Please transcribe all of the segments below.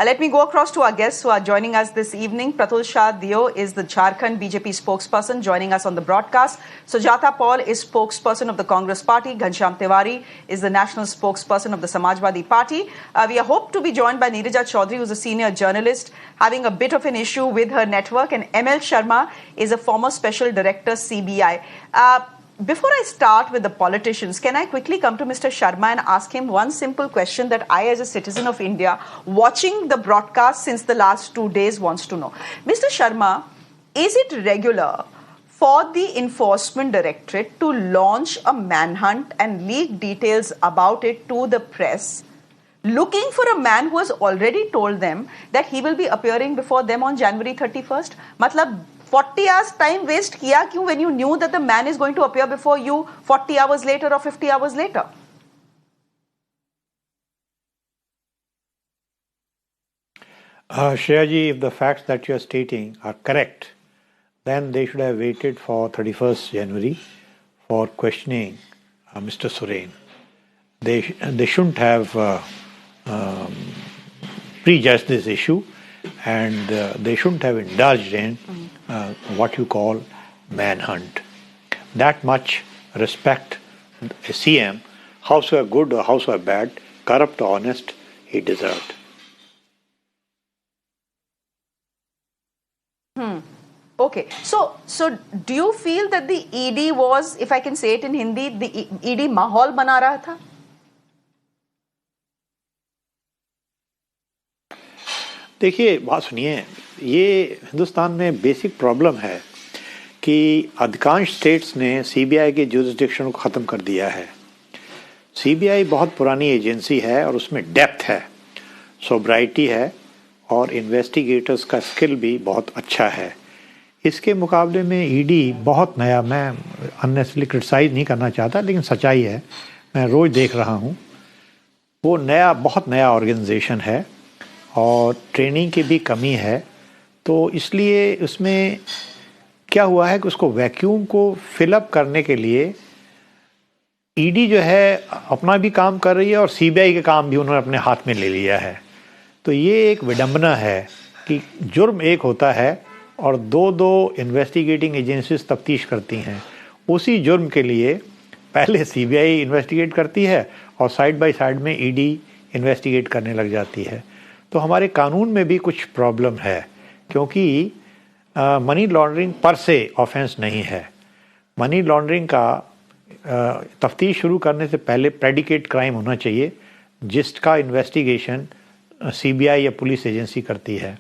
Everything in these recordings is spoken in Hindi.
Let me go across to our guests who are joining us this evening. Pratul Shah Dio is the Jharkhand BJP spokesperson joining us on the broadcast. Sujata Paul is spokesperson of the Congress Party. Ghanshyam Tiwari is the national spokesperson of the Samajwadi Party. We hope to be joined by Neeraja Chaudhary, who's a senior journalist having a bit of an issue with her network. And ML Sharma is a former special director, CBI. Before I start with the politicians, can I quickly come to Mr. Sharma and ask him one simple question that I, as a citizen of India, watching the broadcast since the last 2 days, wants to know. Mr. Sharma, is it regular for the Enforcement Directorate to launch a manhunt and leak details about it to the press, looking for a man who has already told them that he will be appearing before them on January 31st? Matlab, 40 hours time waste kiya kyun when you knew that the man is going to appear before you 40 hours later or 50 hours later? Shreya ji, if the facts that you are stating are correct, then they should have waited for 31st January for questioning Mr. Soren. They shouldn't have prejudged this issue, and they shouldn't have indulged in what you call manhunt. That much respect a CM, howsoever good or howsoever bad, corrupt or honest, he deserved. Okay, so do you feel that the ED was, if I can say it in Hindi, the ED माहौल बना रहा था? देखिए, बात सुनिए, ये हिंदुस्तान में बेसिक प्रॉब्लम है कि अधिकांश स्टेट्स ने सीबीआई के जुरिसडिक्शन को ख़त्म कर दिया है। सीबीआई बहुत पुरानी एजेंसी है और उसमें डेप्थ है, सोब्राइटी है और इन्वेस्टिगेटर्स का स्किल भी बहुत अच्छा है। इसके मुकाबले में ईडी बहुत नया, मैं अननेसेसरली क्रिटिसाइज नहीं करना चाहता, लेकिन सच्चाई है, मैं रोज़ देख रहा हूँ, वो नया, बहुत नया ऑर्गेनाइजेशन है और ट्रेनिंग की भी कमी है। तो इसलिए उसमें क्या हुआ है कि उसको वैक्यूम को फिलअप करने के लिए ईडी जो है अपना भी काम कर रही है और सीबीआई के काम भी उन्होंने अपने हाथ में ले लिया है। तो ये एक विडंबना है कि जुर्म एक होता है और दो इन्वेस्टिगेटिंग एजेंसीज तफ्तीश करती हैं। उसी जुर्म के लिए पहले सीबीआई इन्वेस्टिगेट करती है और साइड बाय साइड में ईडी इन्वेस्टिगेट करने लग जाती है। तो हमारे कानून में भी कुछ प्रॉब्लम है, क्योंकि मनी लॉन्ड्रिंग पर से ऑफेंस नहीं है। मनी लॉन्ड्रिंग का तफ्तीश शुरू करने से पहले प्रेडिकेट क्राइम होना चाहिए, जिसका इन्वेस्टिगेशन सीबीआई या पुलिस एजेंसी करती है।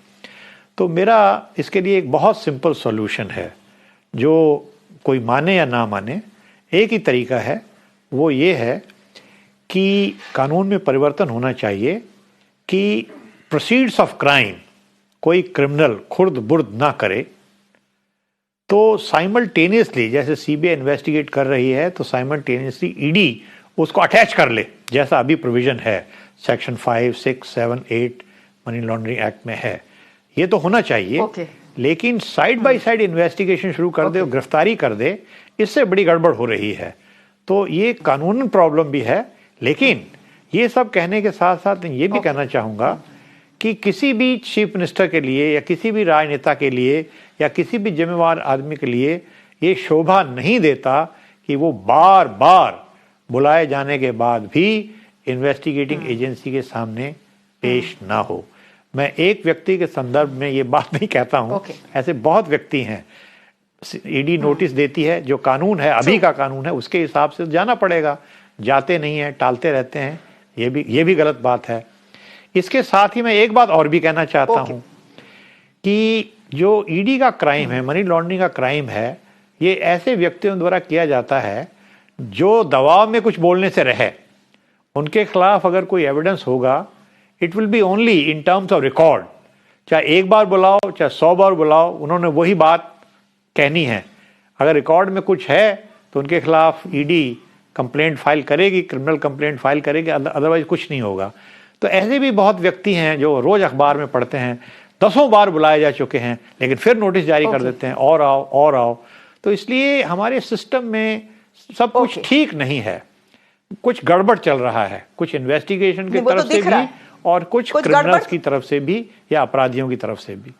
तो मेरा इसके लिए एक बहुत सिंपल सॉल्यूशन है, जो कोई माने या ना माने, एक ही तरीका है, वो ये है कि कानून में परिवर्तन होना चाहिए कि प्रोसीड्स ऑफ क्राइम कोई क्रिमिनल खुर्द बुर्द ना करे, तो साइमल्टेनियसली जैसे सीबीआई इन्वेस्टिगेट कर रही है तो साइमल्टेनियसली ईडी उसको अटैच कर ले, जैसा अभी प्रोविजन है सेक्शन 5, 6, 7, 8 मनी लॉन्ड्रिंग एक्ट में है। ये तो होना चाहिए, लेकिन साइड बाय साइड इन्वेस्टिगेशन शुरू कर दे और गिरफ्तारी कर दे, इससे बड़ी गड़बड़ हो रही है। तो ये कानूनी प्रॉब्लम भी है, लेकिन ये सब कहने के साथ साथ ये भी कहना चाहूँगा कि किसी भी चीफ मिनिस्टर के लिए या किसी भी राजनेता के लिए या किसी भी जिम्मेवार आदमी के लिए ये शोभा नहीं देता कि वो बार बार बुलाए जाने के बाद भी इन्वेस्टिगेटिंग एजेंसी के सामने पेश ना हो। मैं एक व्यक्ति के संदर्भ में ये बात नहीं कहता हूँ, ऐसे बहुत व्यक्ति हैं। ईडी नोटिस देती है, जो कानून है, अभी का कानून है, उसके हिसाब से जाना पड़ेगा, जाते नहीं हैं, टालते रहते हैं, ये भी गलत बात है। इसके साथ ही मैं एक बात और भी कहना चाहता हूं कि जो ईडी का क्राइम है, मनी लॉन्ड्रिंग का क्राइम है, ये ऐसे व्यक्तियों द्वारा किया जाता है जो दबाव में कुछ बोलने से रहे। उनके खिलाफ अगर कोई एविडेंस होगा, it will be only in terms of record. चाहे एक बार बुलाओ, चाहे 100 बार बुलाओ, उन्होंने वही बात कहनी है। अगर रिकॉर्ड में कुछ है तो उनके खिलाफ ईडी कंप्लेंट फाइल करेगी, क्रिमिनल कंप्लेंट फाइल करेगी, अदरवाइज कुछ नहीं होगा। तो ऐसे भी बहुत व्यक्ति हैं जो रोज अखबार में पढ़ते हैं, 10 बार बुलाए जा चुके हैं, लेकिन फिर नोटिस जारी कर देते हैं, और आओ। तो इसलिए हमारे सिस्टम में सब कुछ ठीक नहीं है, कुछ गड़बड़ चल रहा है, कुछ इन्वेस्टिगेशन की तरफ से भी और कुछ क्रिमिनल्स की तरफ से भी या अपराधियों की तरफ से भी।